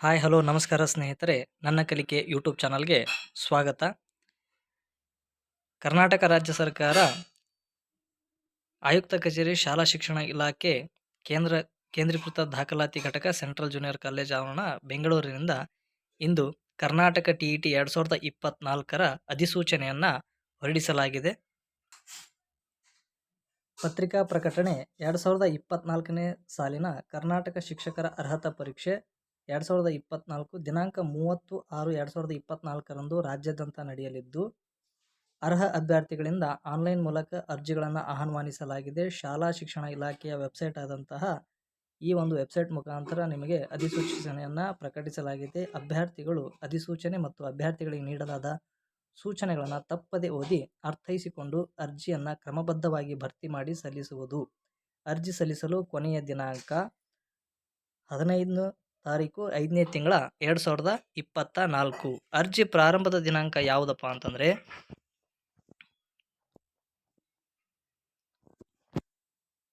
Hi hello ನಮಸ್ಕಾರ ಸ್ನೇಹಿತರೆ, ನನ್ನ ಕಲಿಕೆ ಯೂಟ್ಯೂಬ್ ಚಾನಲ್ಗೆ ಸ್ವಾಗತ. ಕರ್ನಾಟಕ ರಾಜ್ಯ ಸರ್ಕಾರ ಆಯುಕ್ತ ಕಚೇರಿ ಶಾಲಾ ಶಿಕ್ಷಣ ಇಲಾಖೆ ಕೇಂದ್ರೀಕೃತ ದಾಖಲಾತಿ ಘಟಕ ಸೆಂಟ್ರಲ್ ಜೂನಿಯರ್ ಕಾಲೇಜ್ ಆವರಣ ಬೆಂಗಳೂರಿನಿಂದ ಇಂದು ಕರ್ನಾಟಕ TET 2024ರ ಅಧಿಸೂಚನೆಯನ್ನು ಹೊರಡಿಸಲಾಗಿದೆ. ಪತ್ರಿಕಾ ಪ್ರಕಟಣೆ 2024ನೇ ಸಾಲಿನ ಕರ್ನಾಟಕ ಶಿಕ್ಷಕರ ಅರ್ಹತಾ ಪರೀಕ್ಷೆ 2024 ದಿನಾಂಕ 30/6/2024ರಂದು ರಾಜ್ಯಾದ್ಯಂತ ನಡೆಯಲಿದ್ದು, ಅರ್ಹ ಅಭ್ಯರ್ಥಿಗಳಿಂದ ಆನ್ಲೈನ್ ಮೂಲಕ ಅರ್ಜಿಗಳನ್ನು ಆಹ್ವಾನಿಸಲಾಗಿದೆ. ಶಾಲಾ ಶಿಕ್ಷಣ ಇಲಾಖೆಯ ವೆಬ್ಸೈಟ್ ಆದಂತಹ ಈ ಒಂದು ವೆಬ್ಸೈಟ್ ಮುಖಾಂತರ ನಿಮಗೆ ಅಧಿಸೂಚನೆಯನ್ನು ಪ್ರಕಟಿಸಲಾಗಿದೆ. ಅಭ್ಯರ್ಥಿಗಳು ಅಧಿಸೂಚನೆ ಮತ್ತು ಅಭ್ಯರ್ಥಿಗಳಿಗೆ ನೀಡಲಾದ ಸೂಚನೆಗಳನ್ನು ತಪ್ಪದೆ ಓದಿ ಅರ್ಥೈಸಿಕೊಂಡು ಅರ್ಜಿಯನ್ನು ಕ್ರಮಬದ್ಧವಾಗಿ ಭರ್ತಿ ಮಾಡಿ ಸಲ್ಲಿಸುವುದು. ಅರ್ಜಿ ಸಲ್ಲಿಸಲು ಕೊನೆಯ ದಿನಾಂಕ 15 ತಾರೀಕು 5ನೇ ತಿಂಗಳ 2024. ಅರ್ಜಿ ಪ್ರಾರಂಭದ ದಿನಾಂಕ ಯಾವುದಪ್ಪ ಅಂತಂದರೆ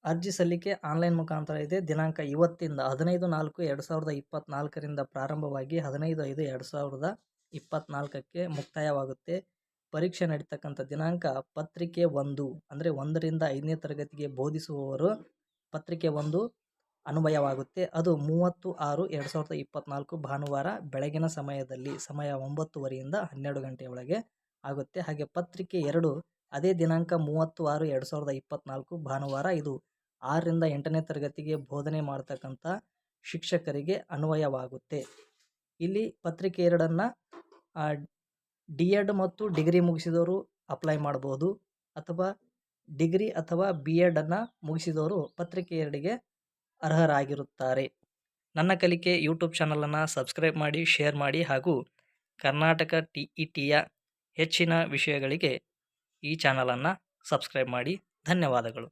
ಅರ್ಜಿ ಸಲ್ಲಿಕೆ ಆನ್ಲೈನ್ ಮುಖಾಂತರ ಇದೆ. ದಿನಾಂಕ ಇವತ್ತಿಂದ 15/4/2024ರಿಂದ ಪ್ರಾರಂಭವಾಗಿ 15/5/2024ಕ್ಕೆ ಮುಕ್ತಾಯವಾಗುತ್ತೆ. ಪರೀಕ್ಷೆ ನಡೀತಕ್ಕಂಥ ದಿನಾಂಕ ಪತ್ರಿಕೆ 1 ಅಂದರೆ 1ರಿಂದ 5ನೇ ತರಗತಿಗೆ ಬೋಧಿಸುವವರು ಪತ್ರಿಕೆ 1 ಅನ್ವಯವಾಗುತ್ತೆ. ಅದು 30/6/2024 ಭಾನುವಾರ ಬೆಳಗಿನ ಸಮಯದಲ್ಲಿ, ಸಮಯ 9:30ರಿಂದ 12 ಗಂಟೆಯೊಳಗೆ ಆಗುತ್ತೆ. ಹಾಗೆ ಪತ್ರಿಕೆ 2 ಅದೇ ದಿನಾಂಕ 30/6/2024 ಭಾನುವಾರ, ಇದು 6ರಿಂದ 8ನೇ ತರಗತಿಗೆ ಬೋಧನೆ ಮಾಡ್ತಕ್ಕಂಥ ಶಿಕ್ಷಕರಿಗೆ ಅನ್ವಯವಾಗುತ್ತೆ. ಇಲ್ಲಿ ಪತ್ರಿಕೆ 2ನ್ನು D.Ed ಮತ್ತು ಡಿಗ್ರಿ ಮುಗಿಸಿದವರು ಅಪ್ಲೈ ಮಾಡ್ಬೋದು, ಅಥವಾ ಡಿಗ್ರಿ ಅಥವಾ B.Ed ಅನ್ನು ಮುಗಿಸಿದವರು ಪತ್ರಿಕೆ 2ಗೆ ಅರ್ಹರಾಗಿರುತ್ತಾರೆ. ನನ್ನ ಕಲಿಕೆ ಯೂಟ್ಯೂಬ್ ಚಾನಲನ್ನು ಸಬ್ಸ್ಕ್ರೈಬ್ ಮಾಡಿ, ಶೇರ್ ಮಾಡಿ ಹಾಗೂ ಕರ್ನಾಟಕ TETಯ ಹೆಚ್ಚಿನ ವಿಷಯಗಳಿಗೆ ಈ ಚಾನಲನ್ನು ಸಬ್ಸ್ಕ್ರೈಬ್ ಮಾಡಿ. ಧನ್ಯವಾದಗಳು.